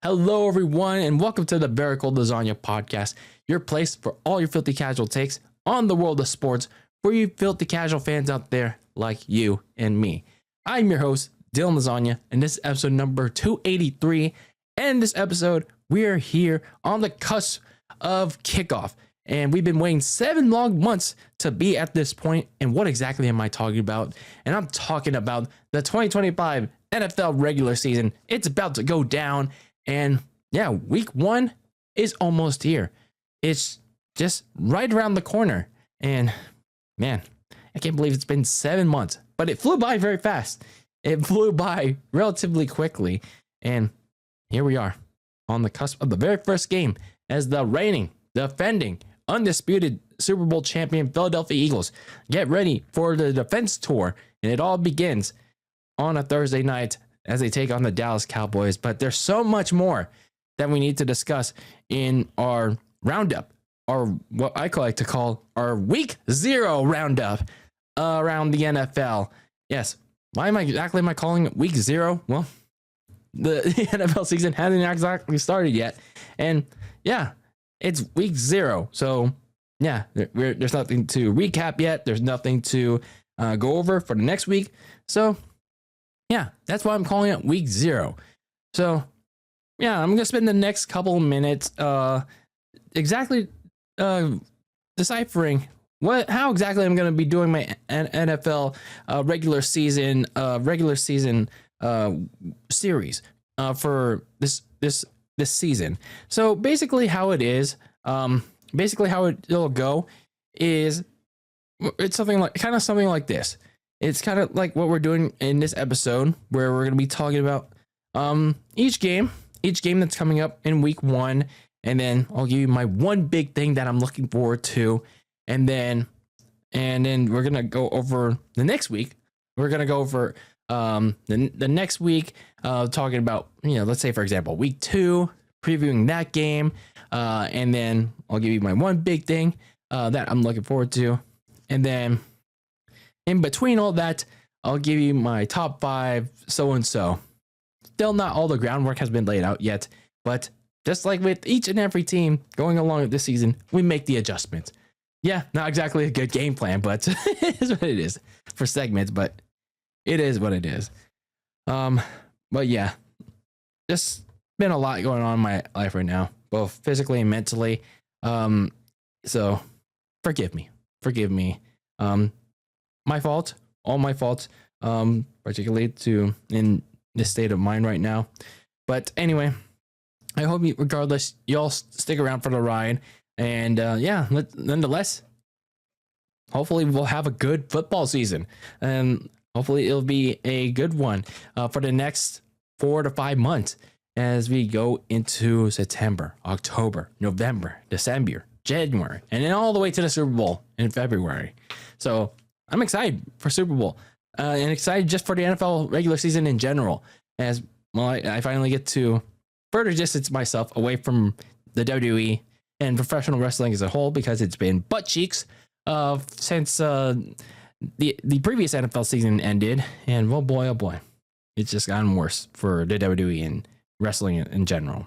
Hello, everyone, and welcome to the Very Cold Lasagna podcast, your place for all your filthy casual takes on the world of sports for you filthy casual fans out there like you and me. I'm your host, Dylan Lasagna, and this is episode number 283. And in this episode, we are here on the cusp of kickoff, and we've been waiting 7 long months to be at this point. And what exactly am I talking about? And I'm talking about the 2025 NFL regular season. It's about to go down. And yeah, week 1 is almost here. It's just right around the corner. And man, I can't believe it's been 7 months, but it flew by very fast. It flew by relatively quickly. And here we are on the cusp of the very first game as the reigning, defending, undisputed Super Bowl champion Philadelphia Eagles get ready for the defense tour. And it all begins on a Thursday night as they take on the Dallas Cowboys. But there's so much more that we need to discuss in our roundup, or what I like to call our week 0 roundup around the NFL. Yes, why am I calling it week 0? Well, the NFL season hasn't exactly started yet. And yeah, it's week 0. So yeah, there's nothing to recap yet. There's nothing to go over for the next week. So yeah, that's why I'm calling it week 0. So yeah, I'm going to spend the next couple of minutes exactly deciphering how exactly I'm going to be doing my NFL regular season series for this season. So basically how it is, it'll go is it's something like this. It's kind of like what we're doing in this episode, where we're going to be talking about each game that's coming up in week 1, and then I'll give you my one big thing that I'm looking forward to, and then we're going to go over the next week. We're going to go over the next week, talking about, let's say for example, week 2, previewing that game, and then I'll give you my one big thing that I'm looking forward to, and then in between all that, I'll give you my top 5 so-and-so. Still not all the groundwork has been laid out yet, but just like with each and every team going along with this season, we make the adjustments. Yeah, not exactly a good game plan, but it is what it is for segments, but it is what it is. But yeah, just been a lot going on in my life right now, both physically and mentally. So forgive me. My fault, all my fault, particularly in this state of mind right now. But anyway, I hope regardless, y'all stick around for the ride. And nonetheless, hopefully we'll have a good football season. And hopefully it'll be a good one for the next 4 to 5 months as we go into September, October, November, December, January, and then all the way to the Super Bowl in February. So I'm excited for Super Bowl and excited just for the NFL regular season in general, as well. I finally get to further distance myself away from the WWE and professional wrestling as a whole, because it's been butt cheeks since the previous NFL season ended. And oh boy, it's just gotten worse for the WWE and wrestling in general.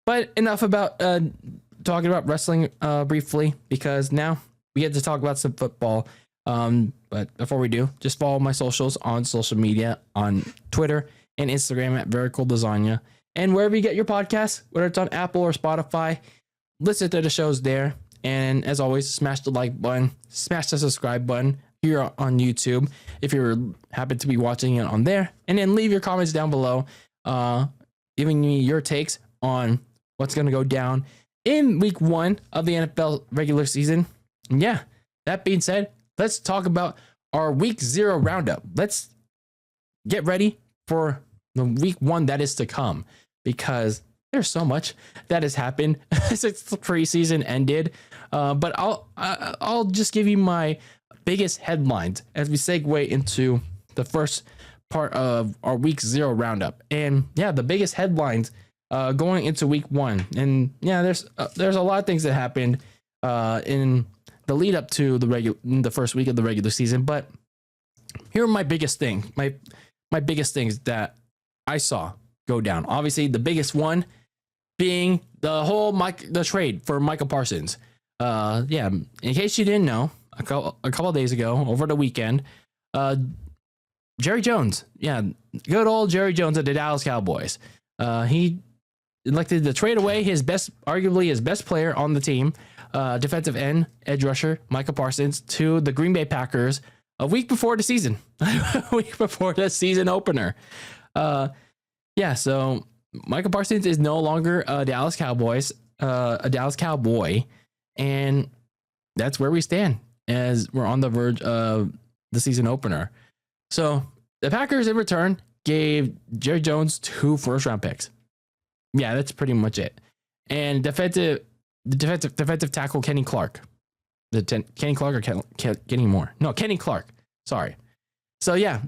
But enough about talking about wrestling briefly, because now we get to talk about some football. But before we do, just follow my socials on social media on Twitter and Instagram at Very Cold Lasagna, and wherever you get your podcasts, whether it's on Apple or Spotify, listen to the shows there. And as always, smash the like button, smash the subscribe button here on YouTube if you happen to be watching it on there, and then leave your comments down below, giving me your takes on what's going to go down in week 1 of the NFL regular season. And yeah, that being said, let's talk about our week 0 roundup. Let's get ready for the week 1 that is to come, because there's so much that has happened since the preseason ended. But I'll just give you my biggest headlines as we segue into the first part of our week 0 roundup. And yeah, the biggest headlines going into week 1. And yeah, there's a lot of things that happened in the lead up to the first week of the regular season. But here are my biggest things that I saw go down. Obviously, the biggest one being the trade for Micah Parsons. In case you didn't know, a couple of days ago, over the weekend, Jerry Jones, good old Jerry Jones of the Dallas Cowboys. He elected to trade away arguably his best player on the team, defensive end, edge rusher, Micah Parsons, to the Green Bay Packers a week before the season, a week before the season opener. So Micah Parsons is no longer a Dallas Cowboy, and that's where we stand as we're on the verge of the season opener. So the Packers in return gave Jerry Jones 2 first-round picks. Yeah, that's pretty much it. And defensive tackle Kenny Clark. Kenny Clark or Kenny Moore? No, Kenny Clark. Sorry. So yeah,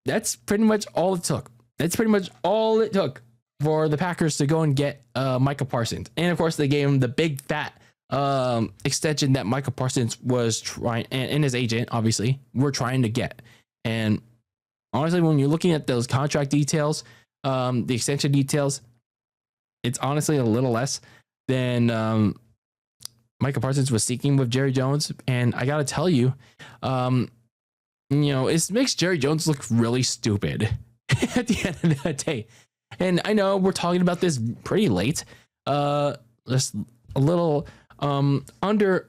that's pretty much all it took. That's pretty much all it took for the Packers to go and get Micah Parsons. And of course, they gave him the big fat extension that Micah Parsons was trying, and his agent obviously were trying to get. And honestly, when you're looking at those contract details, the extension details, it's honestly a little less than Micah Parsons was seeking with Jerry Jones. And I got to tell you, it makes Jerry Jones look really stupid at the end of the day. And I know we're talking about this pretty late, just a little under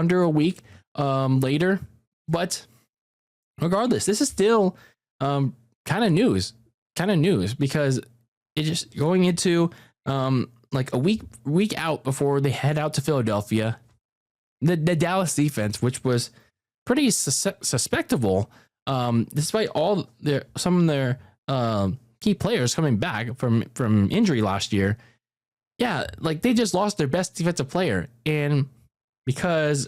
a week later, but regardless, this is still kind of news because it's just going into like a week out before they head out to Philadelphia. The Dallas defense, which was pretty suspectable, despite some of their key players coming back from injury last year. Yeah, like they just lost their best defensive player, and because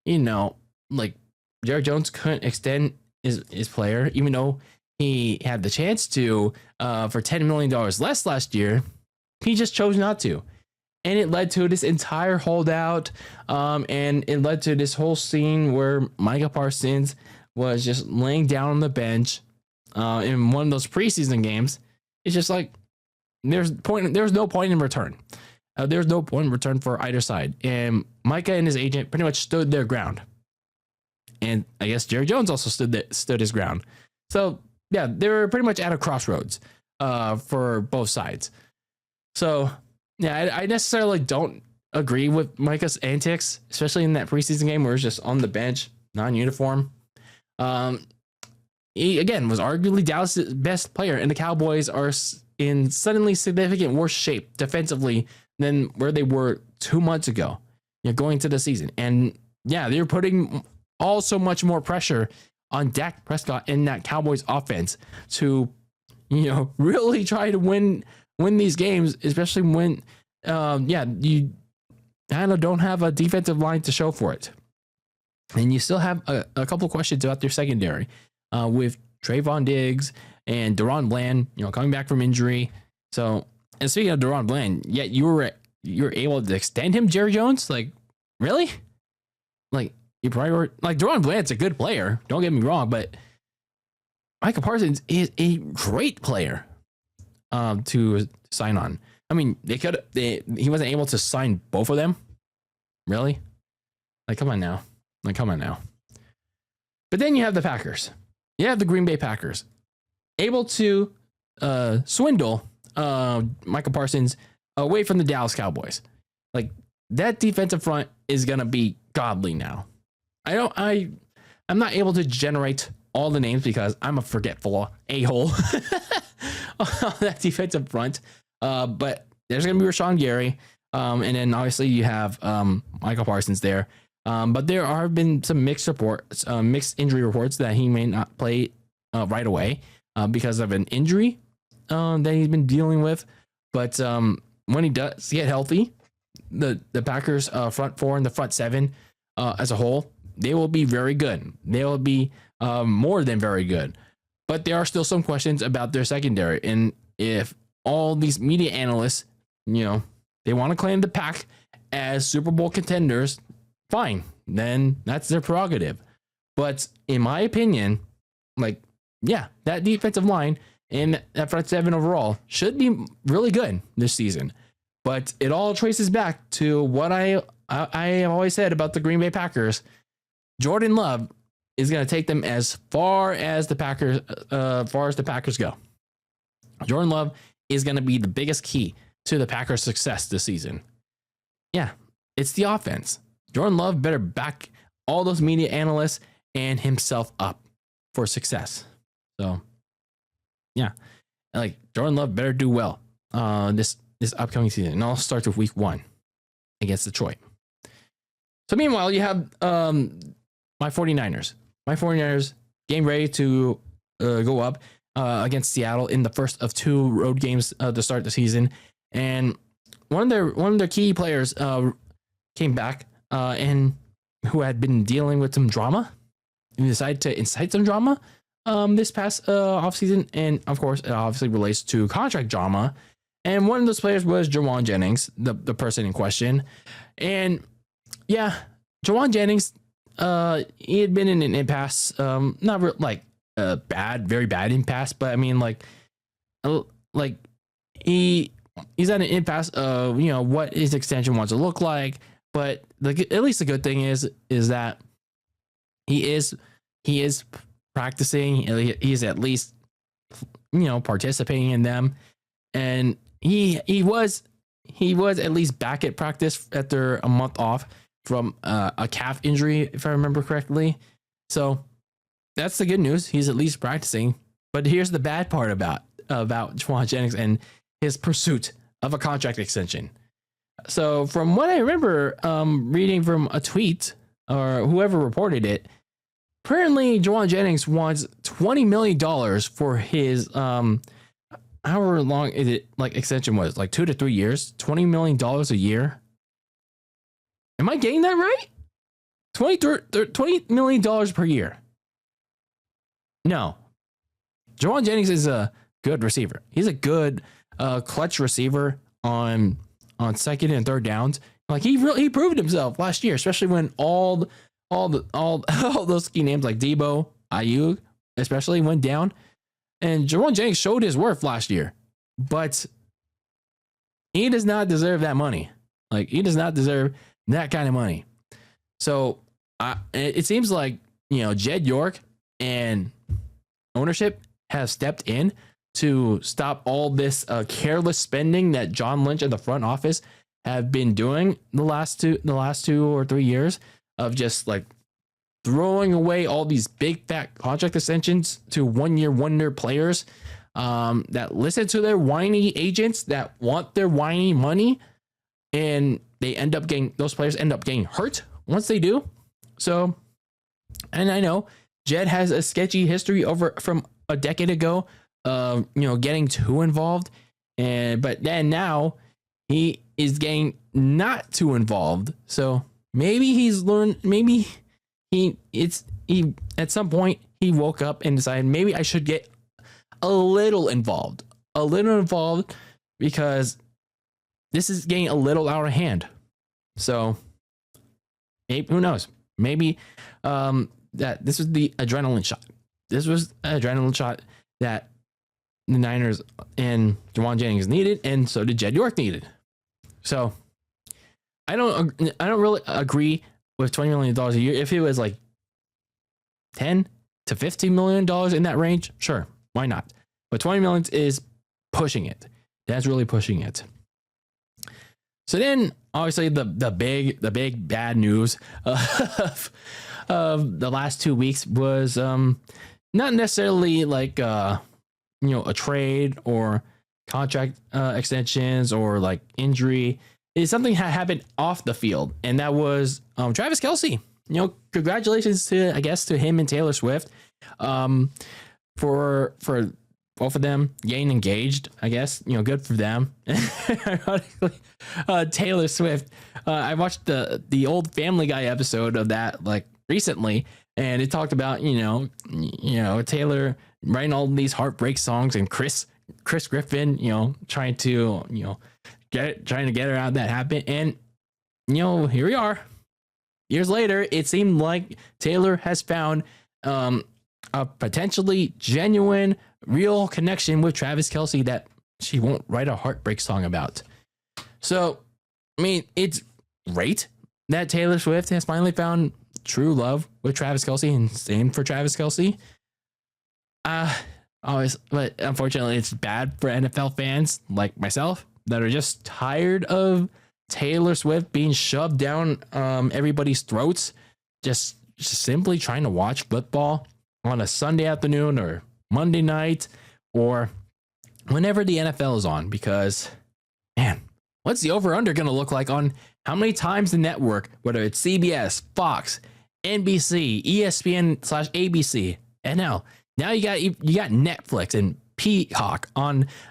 Jerry Jones couldn't extend his player, even though he had the chance to for $10 million less last year, he just chose not to. And it led to this entire holdout, and it led to this whole scene where Micah Parsons was just laying down on the bench in one of those preseason games. It's just like there's no point in return. There's no point in return for either side. And Micah and his agent pretty much stood their ground. And I guess Jerry Jones also stood his ground. So yeah, they were pretty much at a crossroads for both sides. So yeah, I necessarily don't agree with Micah's antics, especially in that preseason game where he's just on the bench, non-uniform. He again was arguably Dallas' best player, and the Cowboys are in suddenly significant worse shape defensively than where they were 2 months ago, going into the season. And yeah, they're putting so much more pressure on Dak Prescott in that Cowboys offense to, really try to win these games, especially when, you kind of don't have a defensive line to show for it. And you still have a couple of questions about their secondary with Trayvon Diggs and Deron Bland, coming back from injury. So, and speaking of Deron Bland, yet you were able to extend him, Jerry Jones? Like, really? Like, Deron Bland's a good player, don't get me wrong, but Micah Parsons is a great player to sign on. I mean, he wasn't able to sign both of them. Really? Come on now. But then you have the Packers. You have the Green Bay Packers able to swindle Micah Parsons away from the Dallas Cowboys. Like, that defensive front is going to be godly now. I'm not able to generate all the names because I'm a forgetful a-hole on that defensive front. But there's going to be Rashawn Gary. And then obviously you have Micah Parsons there. But there have been some mixed injury reports that he may not play right away because of an injury that he's been dealing with. But when he does get healthy, the Packers front four and the front seven as a whole, they will be very good. They will be more than very good. But there are still some questions about their secondary. And if all these media analysts, they want to claim the Pack as Super Bowl contenders, fine, then that's their prerogative. But in my opinion, that defensive line and that front seven overall should be really good this season. But it all traces back to what I have always said about the Green Bay Packers. Jordan Love is going to take them as far as the Packers go. Jordan Love is going to be the biggest key to the Packers' success this season. Yeah, it's the offense. Jordan Love better back all those media analysts and himself up for success. So, yeah, like Jordan Love better do well this upcoming season. And all starts with week 1 against Detroit. So meanwhile, you have my 49ers. My 49ers game ready to go up against Seattle in the first of 2 road games to start the season. And one of their key players came back and who had been dealing with some drama. And decided to incite some drama this past offseason. And of course, it obviously relates to contract drama. And one of those players was Jawan Jennings, the person in question. And yeah, Jawan Jennings, he had been in an impasse, not like a very bad impasse, but I mean like he's at an impasse of, you know, what his extension wants to look like. But at least the good thing is that he is practicing. He's at least, you know, participating in them, and he was at least back at practice after a month off from a calf injury, if I remember correctly. So that's the good news. He's at least practicing. But here's the bad part about Jawan Jennings and his pursuit of a contract extension. So from what I remember reading from a tweet or whoever reported it, apparently Jawan Jennings wants $20 million for his however long is it like extension was, like 2 to 3 years, $20 million a year. Am I getting that right? $20 million per year. No. Jawan Jennings is a good receiver. He's a good clutch receiver on second and third downs. Like he proved himself last year, especially when all those key names like Debo, Ayuk, especially went down. And Jawan Jennings showed his worth last year, but he does not deserve that money. Like he does not deserve that kind of money. So it seems like, you know, Jed York and ownership have stepped in to stop all this careless spending that John Lynch and the front office have been doing the last 2 or 3 years of just like throwing away all these big fat contract extensions to 1 year wonder players that listen to their whiny agents that want their whiny money, and those players end up getting hurt once they do. So, and I know Jed has a sketchy history from a decade ago, you know, getting too involved, but then now he is getting not too involved. So maybe he's learned. Maybe he at some point he woke up and decided maybe I should get a little involved, because this is getting a little out of hand. So who knows? Maybe that this was the adrenaline shot. This was an adrenaline shot that the Niners and Jawan Jennings needed, and so did Jed York needed. So I don't really agree with $20 million a year. If it was like $10 to $15 million in that range, sure, why not? But $20 million is pushing it. That's really pushing it. So then, obviously, the big bad news of the last 2 weeks was not necessarily like a trade or contract extensions or like injury. It's something that happened off the field, and that was Travis Kelce. You know, congratulations to him and Taylor Swift for both of them getting engaged. I guess, you know, good for them. Ironically, Taylor Swift. I watched the old Family Guy episode of that like recently, and it talked about you know Taylor writing all these heartbreak songs, and Chris Griffin, you know, trying to get her out of that habit. And you know, here we are. Years later, it seemed like Taylor has found a potentially genuine real connection with Travis Kelce that she won't write a heartbreak song about. So, I mean, it's great that Taylor Swift has finally found true love with Travis Kelce, and same for Travis Kelce. But unfortunately, it's bad for NFL fans like myself that are just tired of Taylor Swift being shoved down everybody's throats, just simply trying to watch football on a Sunday afternoon or Monday night or whenever the NFL is on. Because, man, what's the over-under going to look like on how many times the network, whether it's CBS, Fox, NBC, ESPN/ABC, and now you got Netflix and Peacock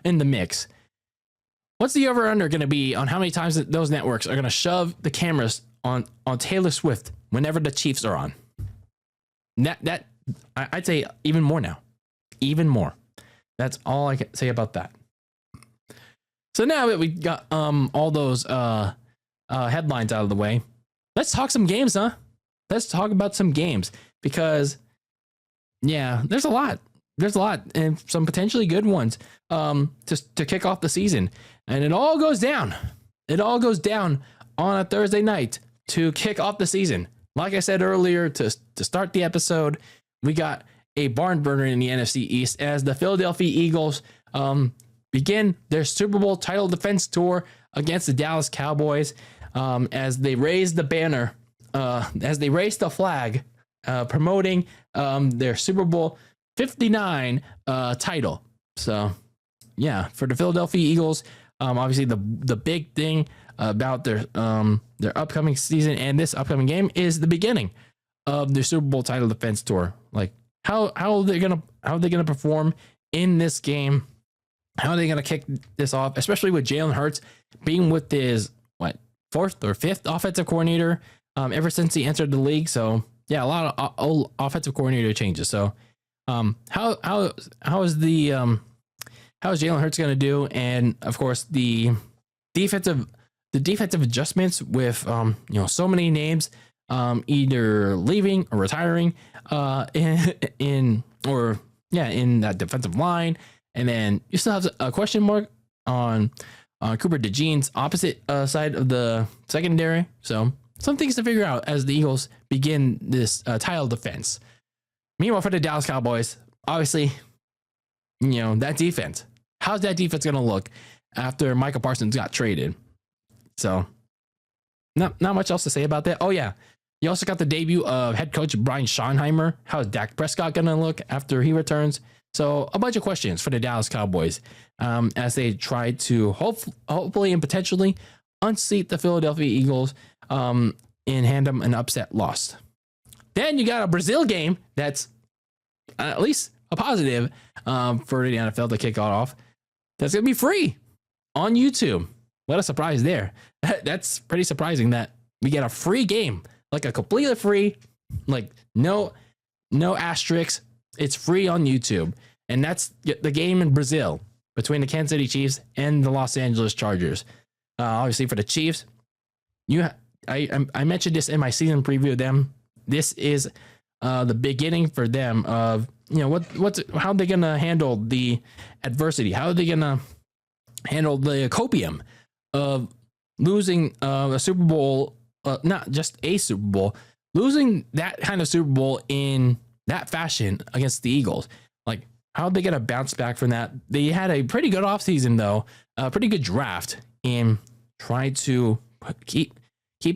in the mix. What's the over-under going to be on how many times those networks are going to shove the cameras on Taylor Swift whenever the Chiefs are on? I'd say even more now. Even more. That's all I can say about that. So now that we got all those headlines out of the way, let's talk some games, huh? Let's talk about some games because, yeah, there's a lot. There's a lot and some potentially good ones to kick off the season. And it all goes down. It all goes down on a Thursday night to kick off the season. Like I said earlier, to start the episode, we got a barn burner in the NFC East as the Philadelphia Eagles begin their Super Bowl title defense tour against the Dallas Cowboys as they raise the banner, as they raise the flag, promoting their Super Bowl 59 title. So, yeah, for the Philadelphia Eagles, obviously the big thing about their upcoming season and this upcoming game is the beginning of their Super Bowl title defense tour. Like how are they gonna perform in this game? How are they gonna kick this off, especially with Jalen Hurts being with his fourth or fifth offensive coordinator ever since he entered the league? So yeah, a lot of old offensive coordinator changes. So how is Jalen Hurts going to do? And of course, the defensive adjustments with so many names either leaving or retiring in that defensive line, and then you still have a question mark on Cooper DeJean's opposite side of the secondary. So some things to figure out as the Eagles begin this title defense. Meanwhile, for the Dallas Cowboys, obviously, that defense. How's that defense going to look after Micah Parsons got traded? So, not much else to say about that. Oh, yeah. You also got the debut of head coach Brian Schottenheimer. How's Dak Prescott going to look after he returns? So, a bunch of questions for the Dallas Cowboys as they try to hopefully and potentially unseat the Philadelphia Eagles and hand them an upset loss. Then you got a Brazil game that's at least a positive for the NFL to kick it off. That's going to be free on YouTube. What a surprise there. That's pretty surprising that we get a free game, like a completely free, like no asterisks. It's free on YouTube. And that's the game in Brazil between the Kansas City Chiefs and the Los Angeles Chargers. Obviously for the Chiefs, I mentioned this in my season preview of them. This is the beginning for them of how are they gonna handle the adversity? How are they gonna handle the copium of losing a Super Bowl, not just a Super Bowl, losing that kind of Super Bowl in that fashion against the Eagles? Like, how are they gonna bounce back from that? They had a pretty good offseason though, a pretty good draft, and try to keep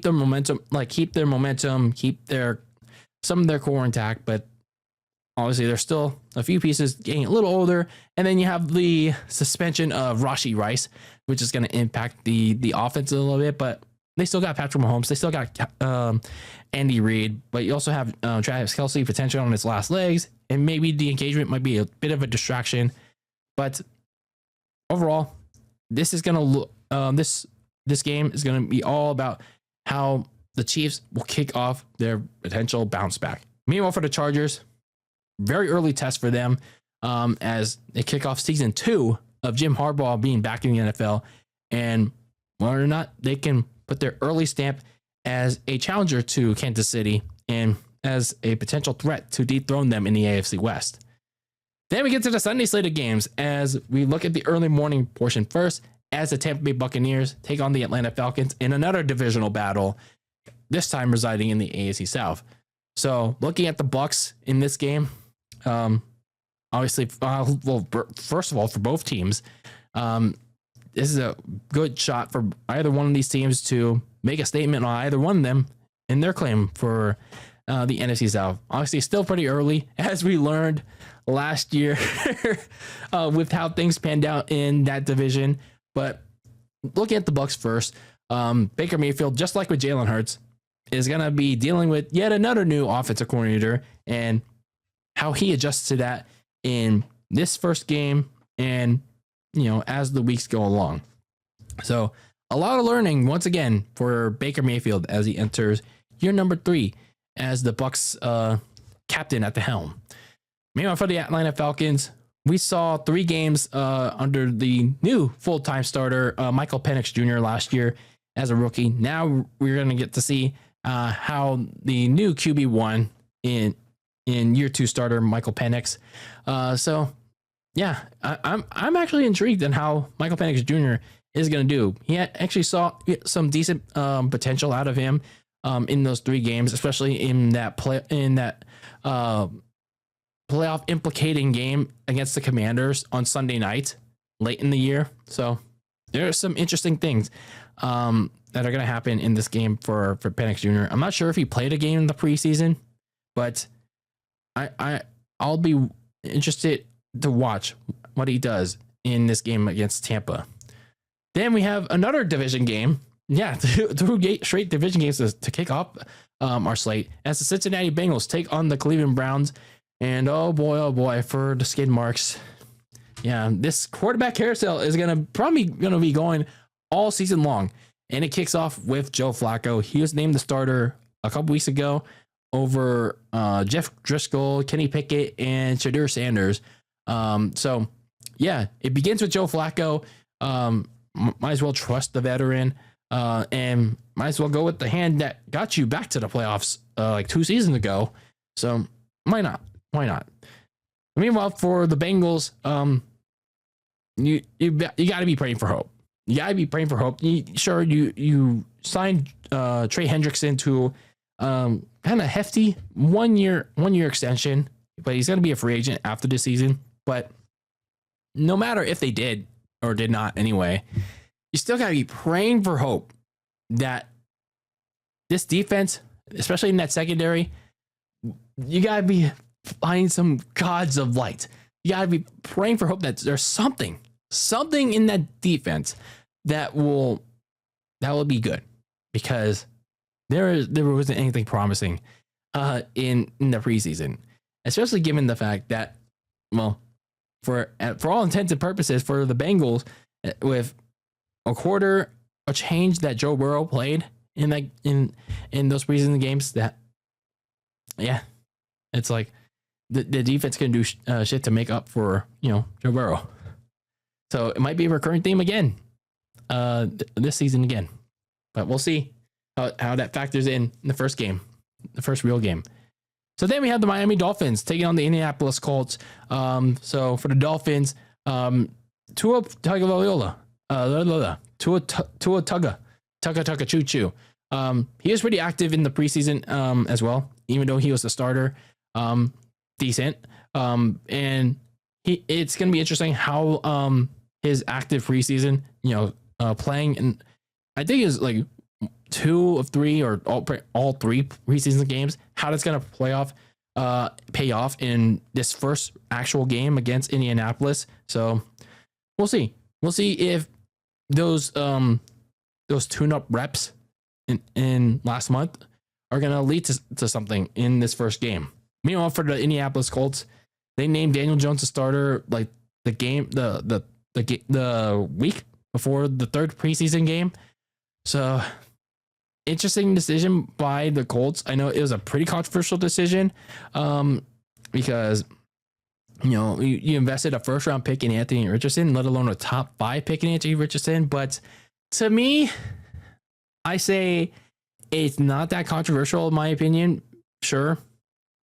their momentum, keep some of their core intact, but obviously there's still a few pieces getting a little older. And then you have the suspension of Rashee Rice, which is going to impact the offense a little bit, but they still got Patrick Mahomes. They still got Andy Reid, but you also have Travis Kelce potential on his last legs, and maybe the engagement might be a bit of a distraction. But overall, this is going to look, this game is going to be all about how the Chiefs will kick off their potential bounce back. Meanwhile, for the Chargers, very early test for them as they kick off season 2 of Jim Harbaugh being back in the NFL, and whether or not they can put their early stamp as a challenger to Kansas City and as a potential threat to dethrone them in the AFC West. Then we get to the Sunday slate of games as we look at the early morning portion first, as the Tampa Bay Buccaneers take on the Atlanta Falcons in another divisional battle, this time residing in the AFC South. So looking at the Bucs in this game, obviously, well, first of all, for both teams, this is a good shot for either one of these teams to make a statement on either one of them in their claim for the NFC South. Obviously, still pretty early, as we learned last year with how things panned out in that division. But looking at the Bucs first, Baker Mayfield, just like with Jalen Hurts, is going to be dealing with yet another new offensive coordinator and how he adjusts to that in this first game and, as the weeks go along. So a lot of learning once again for Baker Mayfield as he enters year number 3 as the Bucs captain at the helm. Meanwhile, for the Atlanta Falcons, we saw 3 games under the new full-time starter, Michael Penix Jr. last year as a rookie. Now we're going to get to see how the new QB1 in year 2 starter, Michael Penix. So yeah, I'm actually intrigued on how Michael Penix Jr. is going to do. He actually saw some decent potential out of him in those 3 games, especially in that playoff implicating game against the Commanders on Sunday night late in the year. So there are some interesting things that are going to happen in this game for Penix Jr. I'm not sure if he played a game in the preseason, but I'll be interested to watch what he does in this game against Tampa. Then we have another division game. Yeah, 2 straight division games to kick off our slate as the Cincinnati Bengals take on the Cleveland Browns. And oh boy, for the skid marks. Yeah, this quarterback carousel is probably gonna be going all season long. And it kicks off with Joe Flacco. He was named the starter a couple weeks ago over Jeff Driscoll, Kenny Pickett, and Shadur Sanders. So yeah, it begins with Joe Flacco. Might as well trust the veteran, and might as well go with the hand that got you back to the playoffs like 2 seasons ago. So why not? Meanwhile, for the Bengals, you got to be praying for hope. You signed Trey Hendrickson to kind of hefty one year extension, but he's going to be a free agent after this season. But no matter if they did or did not anyway, you still got to be praying for hope that this defense, especially in that secondary, you got to be finding some gods of light. You got to be praying for hope that there's something in that defense that will be good, because there wasn't anything promising in the preseason, especially given the fact that, well, for all intents and purposes, for the Bengals, with a quarter a change that Joe Burrow played in those preseason games, that it's like the defense can do shit to make up for Joe Burrow. So it might be a recurring theme again this season again, but we'll see how that factors in the first game, the first real game. So then we have the Miami Dolphins taking on the Indianapolis Colts. So for the Dolphins, Tua Tagovailoa, Tua Tugga Choo Choo. He was pretty active in the preseason as well, even though he was the starter. Decent. And it's going to be interesting how his active preseason, playing, and I think is like 2 of 3 or all 3 preseason games, how that's going to pay off in this first actual game against Indianapolis. So we'll see. We'll see if those tune-up reps in last month are going to lead to something in this first game. Meanwhile, for the Indianapolis Colts, they named Daniel Jones the starter like the week before the 3rd preseason game. So interesting decision by the Colts. I know it was a pretty controversial decision because you invested a 1st-round pick in Anthony Richardson, let alone a top 5 pick in Anthony Richardson. But to me, I say it's not that controversial in my opinion. Sure,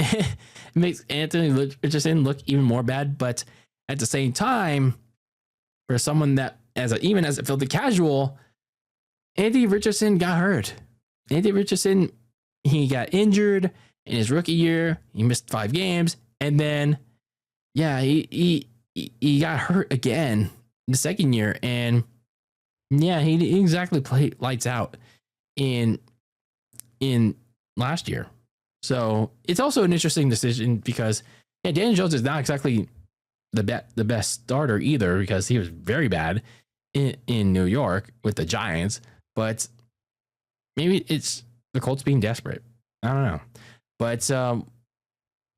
it makes Anthony Richardson look even more bad. But at the same time, for someone that even as a filthy casual, Anthony Richardson got hurt. Anthony Richardson, he got injured in his rookie year. He missed 5 games, and then he got hurt again in the second year, and he didn't exactly played lights out in last year. So it's also an interesting decision because Daniel Jones is not exactly the best starter either, because he was very bad in New York with the Giants. But maybe it's the Colts being desperate. I don't know. But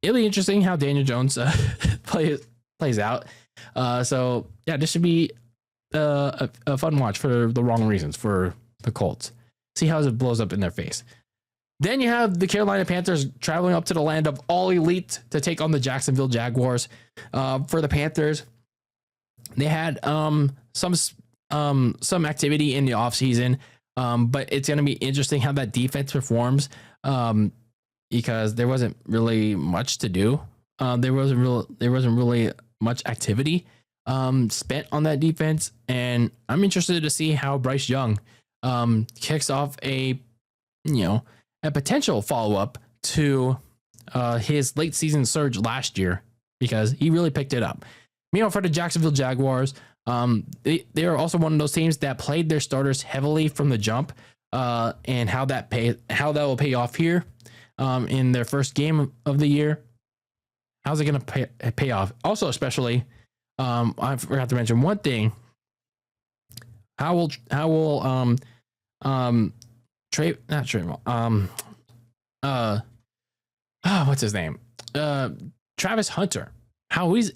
it'll be interesting how Daniel Jones plays out. So this should be a fun watch for the wrong reasons for the Colts. See how it blows up in their face. Then you have the Carolina Panthers traveling up to the land of all elite to take on the Jacksonville Jaguars. For the Panthers, they had some activity in the offseason, but it's going to be interesting how that defense performs, because there wasn't really much to do. There wasn't really much activity spent on that defense, and I'm interested to see how Bryce Young kicks off a potential follow-up to his late season surge last year, because he really picked it up. Meanwhile, for the Jacksonville Jaguars, they are also one of those teams that played their starters heavily from the jump, and how that will pay off here in their first game of the year. How's it going to pay off? Also, especially, I forgot to mention one thing. How will what's his name? Travis Hunter. How is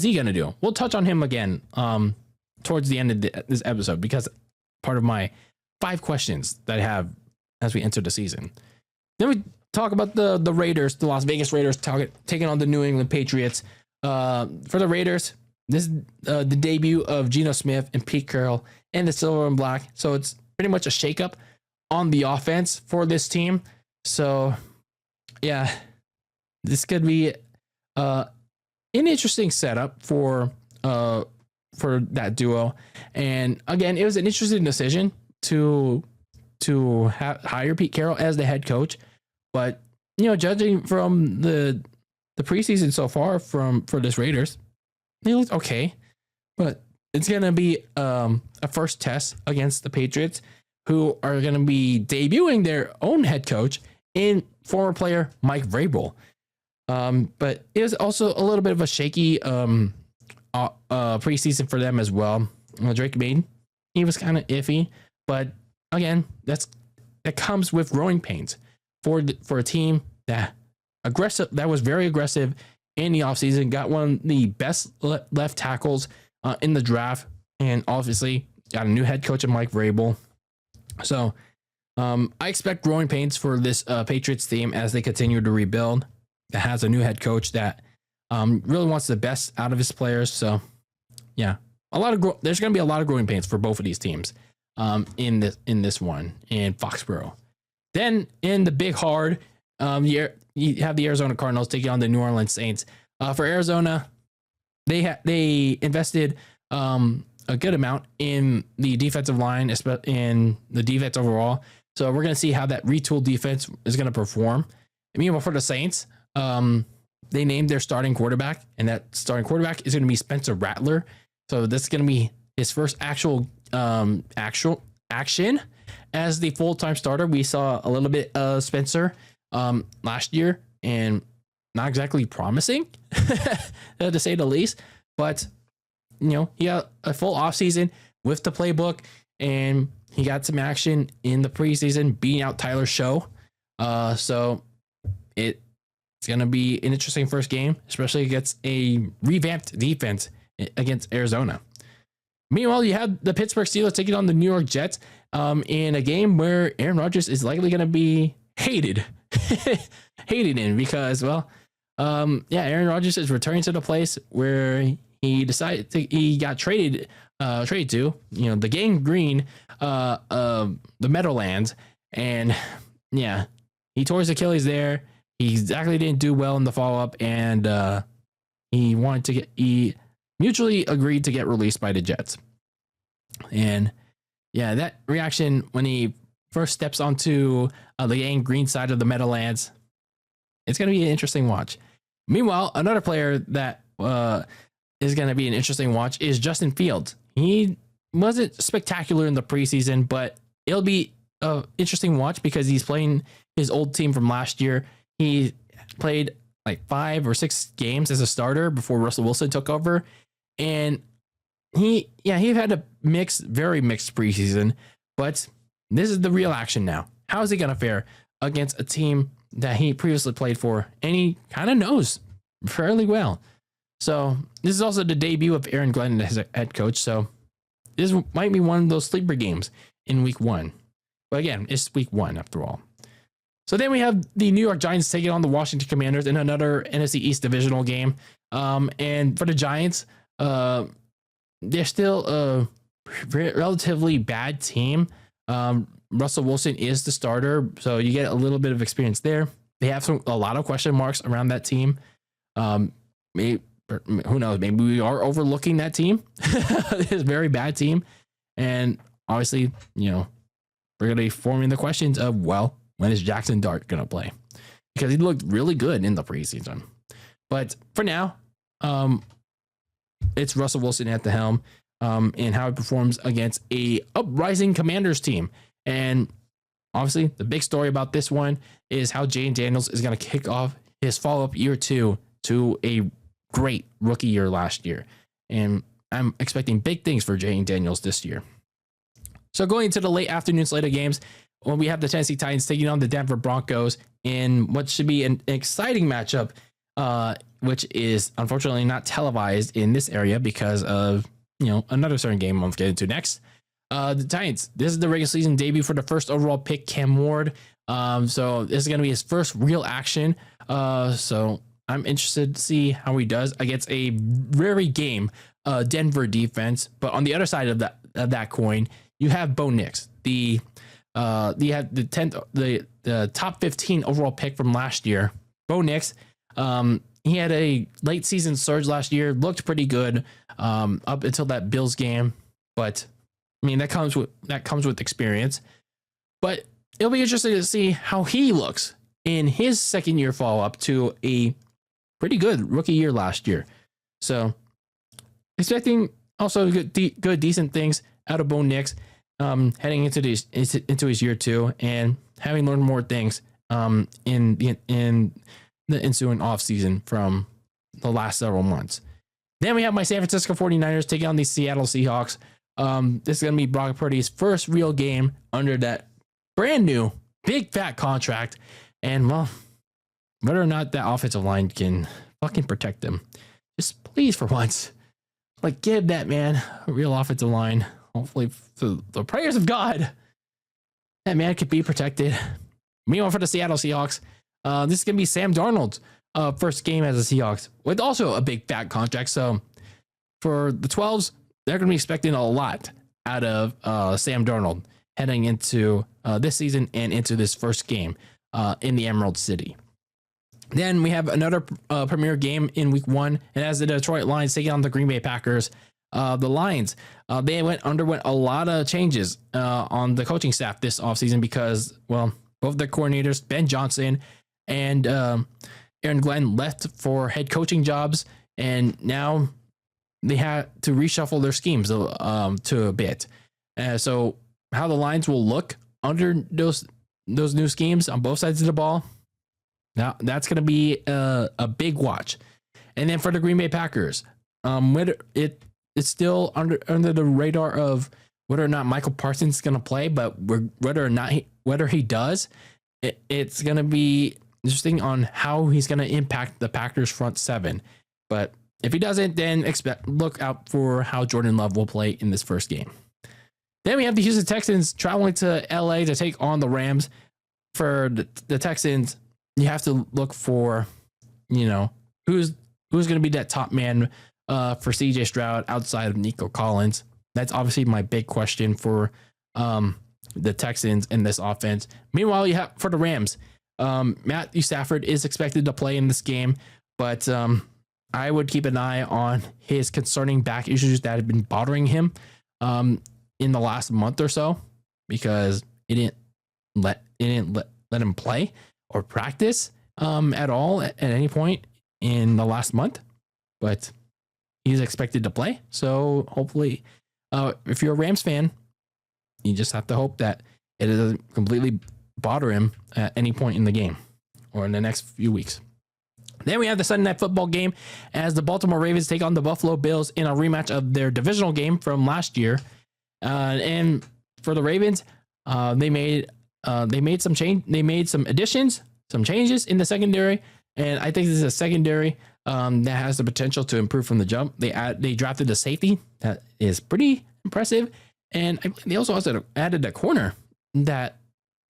he going to do? We'll touch on him again towards the end of this episode, because part of my 5 questions that I have as we enter the season. Then we talk about the Raiders, the Las Vegas Raiders taking on the New England Patriots. For the Raiders, this is the debut of Geno Smith and Pete Carroll and the Silver and Black. So it's pretty much a shakeup on the offense for this team. So this could be an interesting setup for that duo. And again, it was an interesting decision to hire Pete Carroll as the head coach. But judging from the preseason so far for this Raiders, they looked okay. But it's gonna be a first test against the Patriots, who are gonna be debuting their own head coach in former player Mike Vrabel. But it was also a little bit of a shaky preseason for them as well. Drake May, he was kind of iffy, but again, that comes with growing pains for a team that was very aggressive in the offseason, got one of the best left tackles in the draft, and obviously got a new head coach in Mike Vrabel. So I expect growing pains for this Patriots team as they continue to rebuild. That has a new head coach that really wants the best out of his players. So there's going to be a lot of growing pains for both of these teams in this one in Foxborough. Then in the big hard, you have the Arizona Cardinals taking on the New Orleans Saints. For Arizona, they invested a good amount in the defensive line, in the defense overall. So we're going to see how that retooled defense is going to perform. And meanwhile, for the Saints, they named their starting quarterback, and that starting quarterback is going to be Spencer Rattler. So this is going to be his first actual action as the full-time starter. We saw a little bit of Spencer last year, and not exactly promising to say the least, but he got a full offseason with the playbook, and he got some action in the preseason beating out Tyler Show. So it's going to be an interesting first game, especially against a revamped defense against Arizona. Meanwhile, you have the Pittsburgh Steelers taking on the New York Jets in a game where Aaron Rodgers is likely going to be hated in, because, Aaron Rodgers is returning to the place where he got traded to, the Gang Green, the Meadowlands, and he tore his Achilles there, he exactly didn't do well in the follow up, and he mutually agreed to get released by the Jets. And yeah, that reaction when he first steps onto the Gang Green side of the Meadowlands, it's going to be an interesting watch. Meanwhile, another player that is going to be an interesting watch is Justin Fields. He wasn't spectacular in the preseason, but it'll be an interesting watch because he's playing his old team from last year. He played like 5 or 6 games as a starter before Russell Wilson took over. And he had a very mixed preseason, but this is the real action now. How is he going to fare against a team that he previously played for and he kind of knows fairly well? So this is also the debut of Aaron Glenn as a head coach. So this might be one of those sleeper games in week 1. But again, it's week 1 after all. So then we have the New York Giants taking on the Washington Commanders in another NFC East divisional game. And for the Giants, they're still a relatively bad team. Russell Wilson is the starter, so you get a little bit of experience there. They have a lot of question marks around that team. Who knows? Maybe we are overlooking that team. It's a very bad team, and obviously, we're going to be forming the questions of, well, when is Jackson Dart going to play? Because he looked really good in the preseason. But for now, it's Russell Wilson at the helm, and how it performs against a uprising Commanders team. And obviously, the big story about this one is how Jayden Daniels is going to kick off his follow-up year 2 to a great rookie year last year. And I'm expecting big things for Jayden Daniels this year. So going into the late afternoon slate of games, when we have the Tennessee Titans taking on the Denver Broncos in what should be an exciting matchup, which is unfortunately not televised in this area because of, another certain game I'm getting to next. The Titans, this is the regular season debut for the first overall pick, Cam Ward. So this is going to be his first real action. So I'm interested to see how he does against a very game Denver defense. But on the other side of that coin, you have Bo Nix, the top 15 overall pick from last year. Bo Nix, he had a late season surge last year, looked pretty good up until that Bills game, but I mean that comes with experience. But it'll be interesting to see how he looks in his second year follow up to a pretty good rookie year last year. So expecting also good decent things out of Bo Nix heading into his year 2 and having learned more things in the ensuing offseason from the last several months. Then we have my San Francisco 49ers taking on the Seattle Seahawks. This is going to be Brock Purdy's first real game under that brand new big fat contract. And well, whether or not that offensive line can fucking protect him, just please for once, give that man a real offensive line. Hopefully, for the prayers of God, that man could be protected. Meanwhile, for the Seattle Seahawks, this is going to be Sam Darnold's first game as a Seahawks with also a big fat contract. So for the 12s, they're going to be expecting a lot out of Sam Darnold heading into this season and into this first game in the Emerald City. Then we have another premier game in week 1, and as the Detroit Lions taking on the Green Bay Packers. The Lions, they underwent a lot of changes on the coaching staff this offseason because, well, both the coordinators, Ben Johnson and Aaron Glenn, left for head coaching jobs, and now they had to reshuffle their schemes to a bit. So how the Lions will look under those new schemes on both sides of the ball, now that's going to be a big watch. And then for the Green Bay Packers, it's still under the radar of whether or not Micah Parsons is going to play, but whether he does, it's going to be interesting on how he's going to impact the Packers front 7. But if he doesn't, then look out for how Jordan Love will play in this first game. Then we have the Houston Texans traveling to LA to take on the Rams. For the Texans, you have to look for, who's going to be that top man for CJ Stroud outside of Nico Collins. That's obviously my big question for the Texans in this offense. Meanwhile, you have for the Rams, Matthew Stafford is expected to play in this game, but I would keep an eye on his concerning back issues that have been bothering him in the last month or so, because it didn't let him play or practice at all at any point in the last month. But he's expected to play, so hopefully, if you're a Rams fan, you just have to hope that it doesn't completely bother him at any point in the game or in the next few weeks. Then we have the Sunday Night Football game as the Baltimore Ravens take on the Buffalo Bills in a rematch of their divisional game from last year. And for the Ravens, they made some additions, some changes in the secondary, and I think this is a secondary that has the potential to improve from the jump. They drafted a safety that is pretty impressive, and they also added a corner that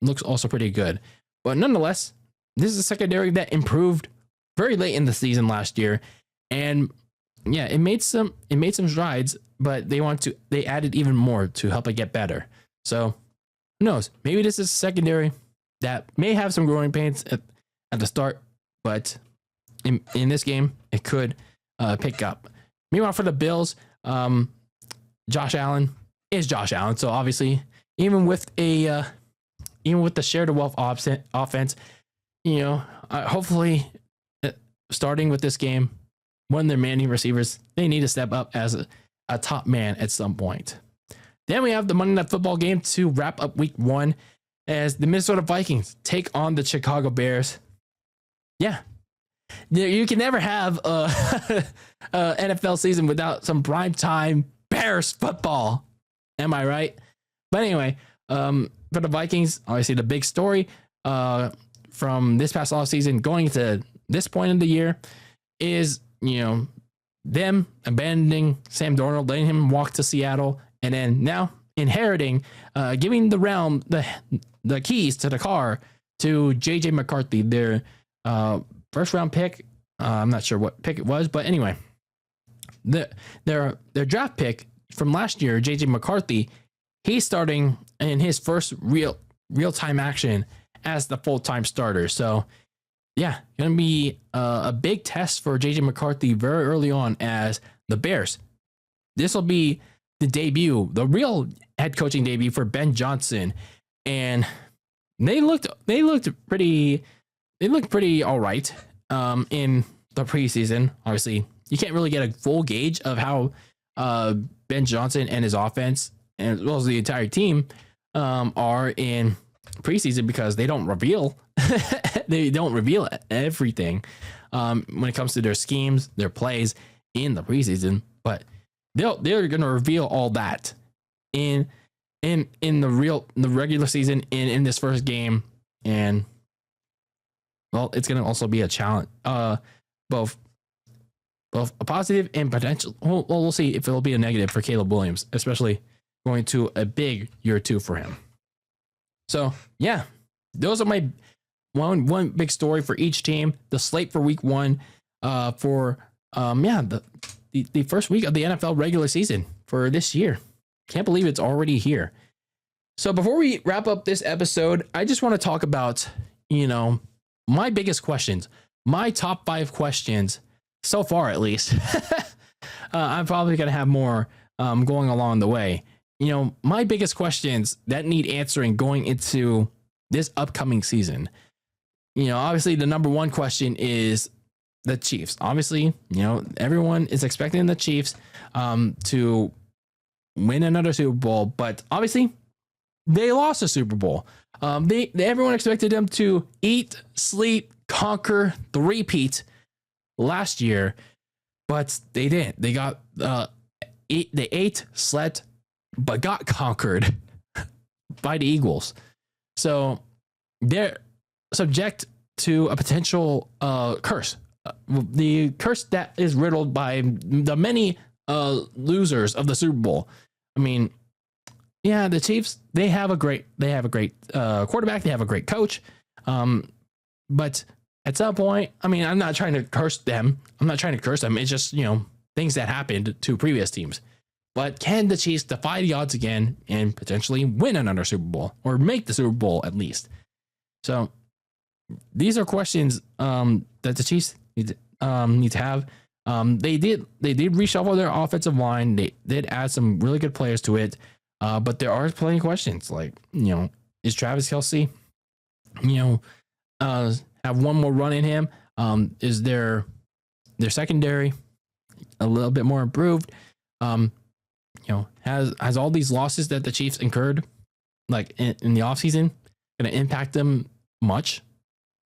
looks also pretty good. But nonetheless, this is a secondary that improved very late in the season last year, and yeah, it made some strides, but they added even more to help it get better. So who knows? Maybe this is a secondary that may have some growing pains at the start, but in this game it could pick up. Meanwhile, for the Bills, Josh Allen is Josh Allen, so obviously even with the share the wealth offense, hopefully, starting with this game, one of their manning receivers, they need to step up as a top man at some point. Then we have the Monday Night Football game to wrap up week 1 as the Minnesota Vikings take on the Chicago Bears. Yeah. You can never have a NFL season without some primetime Bears football. Am I right? But anyway, for the Vikings, obviously the big story from this past offseason going to this point in the year is, them abandoning Sam Darnold, letting him walk to Seattle, and then now inheriting, giving the keys to the car to JJ McCarthy, their first round pick. I'm not sure what pick it was, but anyway, their draft pick from last year, JJ McCarthy, he's starting in his first real time action as the full-time starter. So yeah, going to be a big test for JJ McCarthy very early on as the Bears. This will be the real head coaching debut for Ben Johnson, and they looked pretty all right in the preseason. Obviously, you can't really get a full gauge of how Ben Johnson and his offense, as well as the entire team, are in preseason because they don't reveal everything when it comes to their schemes, their plays in the preseason. But they're going to reveal all that in the regular season in this first game, and well, it's going to also be a challenge, both a positive and potential. Well, we'll see if it'll be a negative for Caleb Williams, especially going to a big year 2 for him. So yeah, those are my one big story for each team. The slate for week 1 for the first week of the NFL regular season for this year. Can't believe it's already here. So before we wrap up this episode, I just want to talk about, my biggest questions, my top 5 questions so far, at least. I'm probably going to have more going along the way. My biggest questions that need answering going into this upcoming season. Obviously the number 1 question is the Chiefs. Obviously, everyone is expecting the Chiefs to win another Super Bowl, but obviously they lost a Super Bowl. Everyone expected them to eat, sleep, conquer, the repeat last year, but they didn't. They got they ate, slept, but got conquered by the Eagles. So they're subject to a potential curse. The curse that is riddled by the many losers of the Super Bowl. I mean, yeah, the Chiefs, they have a great quarterback, they have a great coach. But at some point, I mean, I'm not trying to curse them. It's just, things that happened to previous teams. But can the Chiefs defy the odds again and potentially win another Super Bowl or make the Super Bowl at least? So these are questions that the Chiefs need to have. They did reshuffle their offensive line. They did add some really good players to it, but there are plenty of questions. Like, is Travis Kelce, have one more run in him? Is their secondary a little bit more improved? Has all these losses that the Chiefs incurred, like in the offseason, going to impact them much?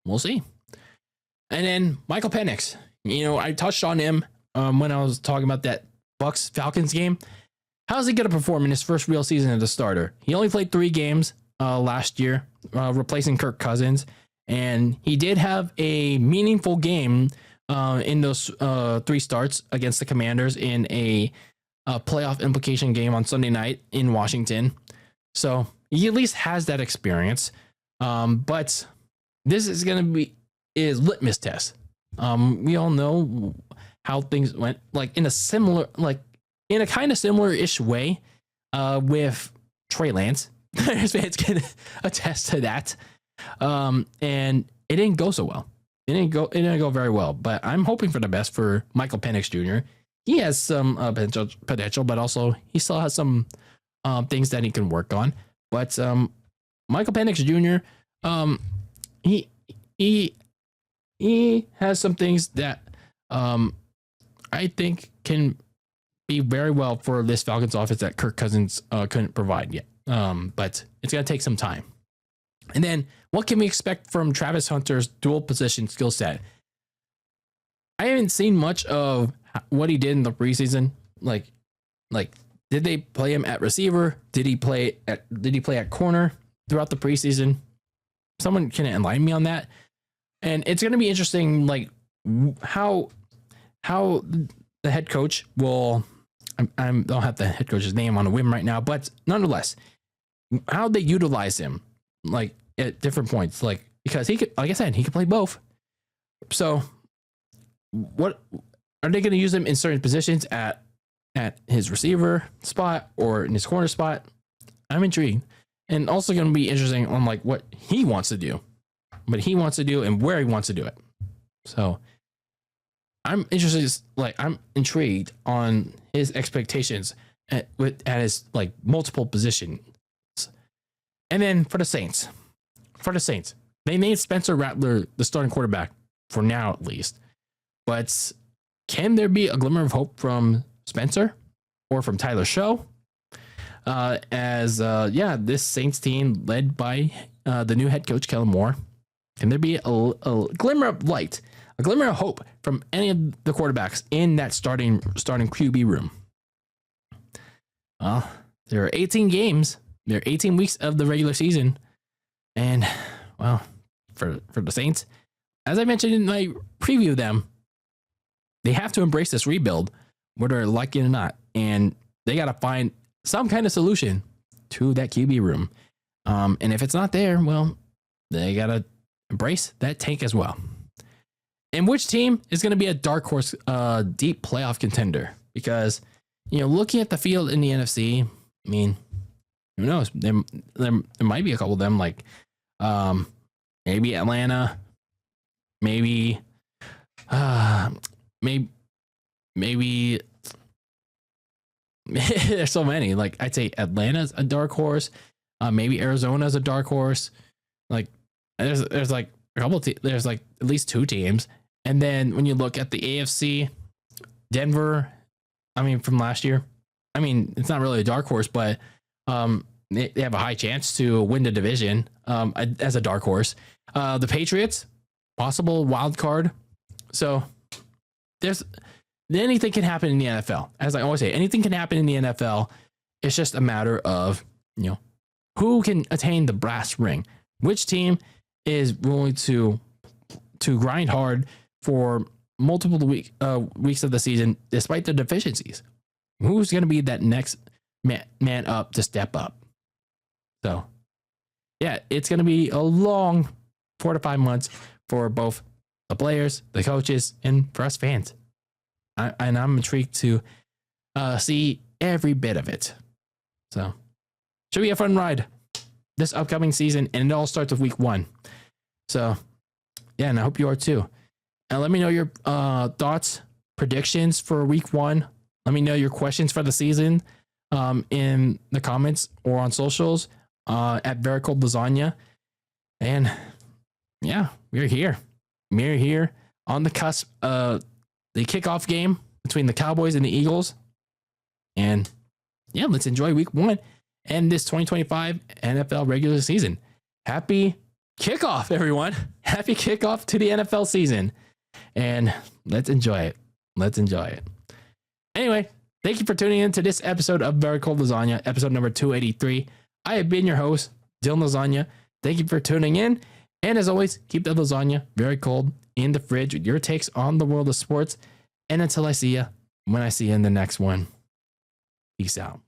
We'll see. And then Michael Penix, I touched on him when I was talking about that Bucks Falcons game. How's he going to perform in his first real season as a starter? He only played 3 games last year, replacing Kirk Cousins, and he did have a meaningful game in those 3 starts against the Commanders in a playoff implication game on Sunday night in Washington. So he at least has that experience. But this is going to be his litmus test. We all know how things went, like in a kind of similar-ish way with Trey Lance. Fans can attest to that. And it didn't go so well. It didn't go very well. But I'm hoping for the best for Michael Penix Jr. He has some potential, but also he still has some things that he can work on. But Michael Penix Jr. He has some things that I think can be very well for this Falcons offense that Kirk Cousins couldn't provide yet. But it's going to take some time. And then what can we expect from Travis Hunter's dual position skill set? I haven't seen much of what he did in the preseason. Like, did they play him at receiver? Did he play at corner throughout the preseason? Someone can enlighten me on that. And it's going to be interesting, like how the head coach will. I don't have the head coach's name on a whim right now, but nonetheless, how they utilize him, like at different points, like because he could, like I said, he could play both. So, what are they going to use him in certain positions at his receiver spot or in his corner spot? I'm intrigued, and also going to be interesting on like what he wants to do, and where he wants to do it. So, I'm interested, like I'm intrigued on his expectations at his like multiple positions. And then for the Saints, they made Spencer Rattler the starting quarterback for now, at least. But can there be a glimmer of hope from Spencer or from Tyler Show? This Saints team led by the new head coach, Kellen Moore, can there be a glimmer of light, a glimmer of hope from any of the quarterbacks in that starting QB room? Well, there are 18 games. There are 18 weeks of the regular season. And, well, for the Saints, as I mentioned in my preview of them, they have to embrace this rebuild, whether they like it or not. And they got to find some kind of solution to that QB room. And if it's not there, well, they got to embrace that tank as well. And which team is going to be a dark horse, deep playoff contender? Because, looking at the field in the NFC, I mean, who knows? There might be a couple of them, like maybe Atlanta, maybe there's so many. Like I'd say Atlanta's a dark horse, maybe Arizona's a dark horse. Like there's like a couple. There's like at least 2 teams, and then when you look at the AFC, Denver. I mean, from last year, I mean it's not really a dark horse, but they have a high chance to win the division as a dark horse. The Patriots, possible wild card. So anything can happen in the NFL. As I always say, anything can happen in the NFL. It's just a matter of who can attain the brass ring. Which team is willing to grind hard for multiple weeks of the season despite the deficiencies? Who's going to be that next man up to step up? So, yeah, it's going to be a long 4 to 5 months for both the players, the coaches, and for us fans. I'm intrigued to see every bit of it. So, should be a fun ride this upcoming season, and it all starts with week 1. So, Yeah, and I hope you are too. And let me know your thoughts, predictions for week 1. Let me know your questions for the season in the comments or on socials at Very Cold Lasagna. And yeah, we're here. We're here on the cusp of the kickoff game between the Cowboys and the Eagles. And yeah, let's enjoy week 1 and this 2025 NFL regular season. Happy kickoff, everyone. Happy kickoff to the NFL season. And let's enjoy it. Let's enjoy it. Anyway, thank you for tuning in to this episode of Very Cold Lasagna, episode number 283. I have been your host, Dylan Lasagna. Thank you for tuning in. And as always, keep the lasagna very cold in the fridge with your takes on the world of sports. And until I see you, when I see you in the next one, peace out.